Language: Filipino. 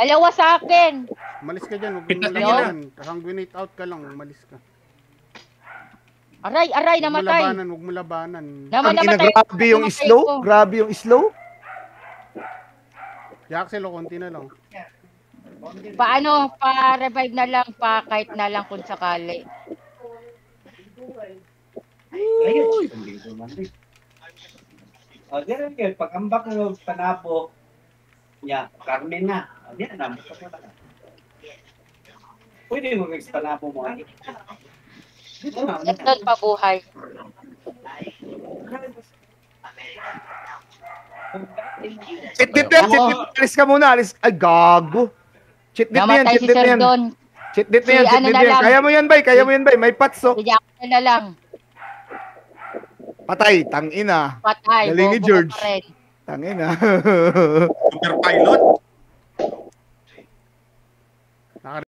Dalawa sa akin. Umalis ka dyan, huwag Pita- mo labanan. Sanguinate out ka lang, umalis ka. Aray, namatay. Huwag mo labanan. Namatay. Grabe yung slow. Grabe yung slow. Jaxel, konti na lang. Paano? Pa-revive na lang, kahit na lang kung sakali. Ayun. O, diyan yun. Pag-ambak ng panabo, niya, Carmen na. O, diyan na. Pwede mo mag-panabo mo. Doon pabuhay. Chitdit yan. Alis ka muna. Ay, gago. Chitdit na yan. Namatay si Sir Don. Chitdit na yan. Kaya mo yan, bay. May patso. Sige ako na lang. Patay. Tangina. Patay. Galing ni Bobo George. ka pa rin. Tangina. Super pilot.